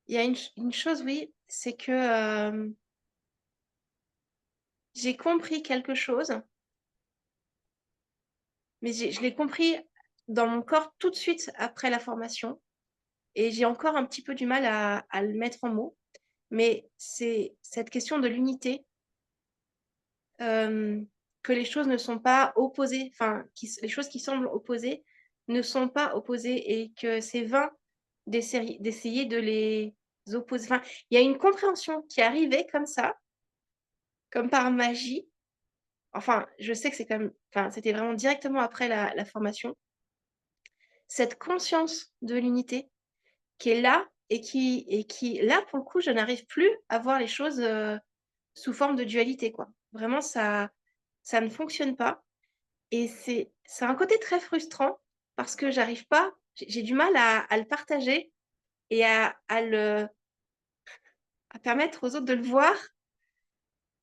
Il y a une chose, oui, c'est que, j'ai compris quelque chose, mais je l'ai compris dans mon corps tout de suite après la formation et j'ai encore un petit peu du mal à le mettre en mots. Mais c'est cette question de l'unité, que les choses ne sont pas opposées, enfin, les choses qui semblent opposées ne sont pas opposées et que c'est vain d'essayer de les opposer. Enfin, il y a une compréhension qui est arrivée comme ça, comme par magie. Enfin, je sais que c'est comme enfin, c'était vraiment directement après la formation. Cette conscience de l'unité qui est là et qui là, pour le coup, je n'arrive plus à voir les choses, sous forme de dualité, quoi. Vraiment, ça ne fonctionne pas et c'est un côté très frustrant parce que j'arrive pas j'ai du mal à le partager et à permettre aux autres de le voir.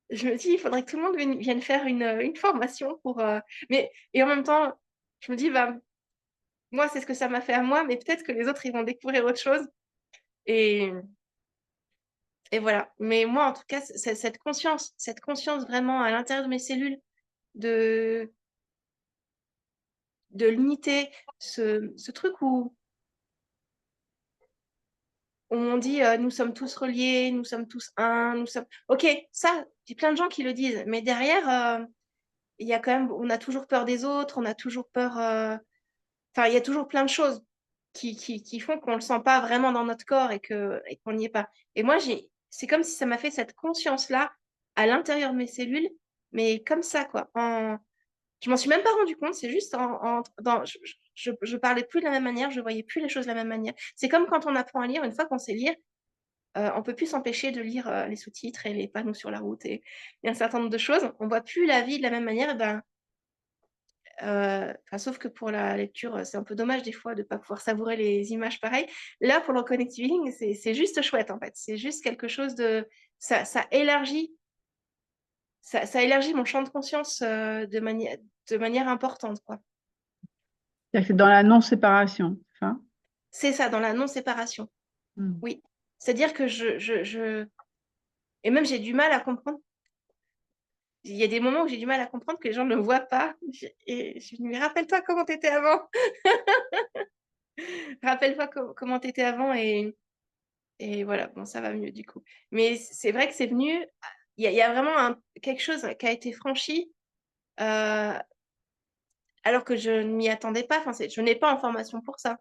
Je me dis: «Il faudrait que tout le monde vienne faire une formation pour, mais et en même temps, je me dis: «Bah, moi, c'est ce que ça m'a fait à moi, mais peut-être que les autres, ils vont découvrir autre chose» et et voilà. Mais moi, en tout cas, cette conscience vraiment à l'intérieur de mes cellules de l'unité, ce truc où on dit, «Nous sommes tous reliés, nous sommes tous un, nous sommes» OK, ça, il y a plein de gens qui le disent, mais derrière, il y a quand même on a toujours peur des autres, on a toujours peur, enfin, il y a toujours plein de choses qui font qu'on le sent pas vraiment dans notre corps et qu'on n'y est pas. Et moi, c'est comme si ça m'a fait cette conscience-là à l'intérieur de mes cellules, mais comme ça, quoi, je m'en suis même pas rendu compte, c'est juste en dans je parlais plus de la même manière, je voyais plus les choses de la même manière. C'est comme quand on apprend à lire, une fois qu'on sait lire, on peut plus s'empêcher de lire, les sous-titres et les panneaux sur la route et un certain nombre de choses. On voit plus la vie de la même manière et ben, enfin, sauf que pour la lecture, c'est un peu dommage des fois de pas pouvoir savourer les images pareil. Là, pour le connective healing, c'est juste chouette, en fait. C'est juste quelque chose de ça élargit ça élargit mon champ de conscience, de manière importante, quoi. C'est-à-dire que c'est dans la non-séparation, c'est ça? C'est ça, dans la non-séparation, Mmh. oui. C'est-à-dire que je et même j'ai du mal à comprendre. Il y a des moments où j'ai du mal à comprendre que les gens ne voient pas. Je me dis: «Mais rappelle-toi comment tu étais avant. Rappelle-toi comment tu étais avant» et voilà, bon, ça va mieux du coup. Mais c'est vrai que c'est venu il y a vraiment quelque chose qui a été franchi, heu, alors que je ne m'y attendais pas. Enfin, je venais pas en formation pour ça.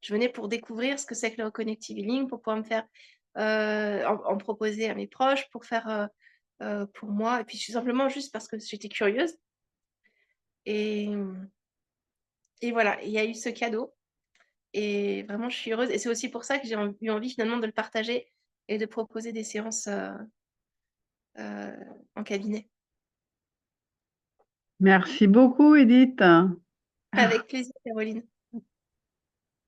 Je venais pour découvrir ce que c'est que le connective healing, pour pouvoir me faire, en proposer à mes proches, pour faire, pour moi et puis tout simplement juste parce que j'étais curieuse et et voilà, il y a eu ce cadeau et vraiment je suis heureuse et c'est aussi pour ça que j'ai eu envie finalement de le partager et de proposer des séances, en cabinet. Merci beaucoup, Edith. Avec plaisir, Caroline.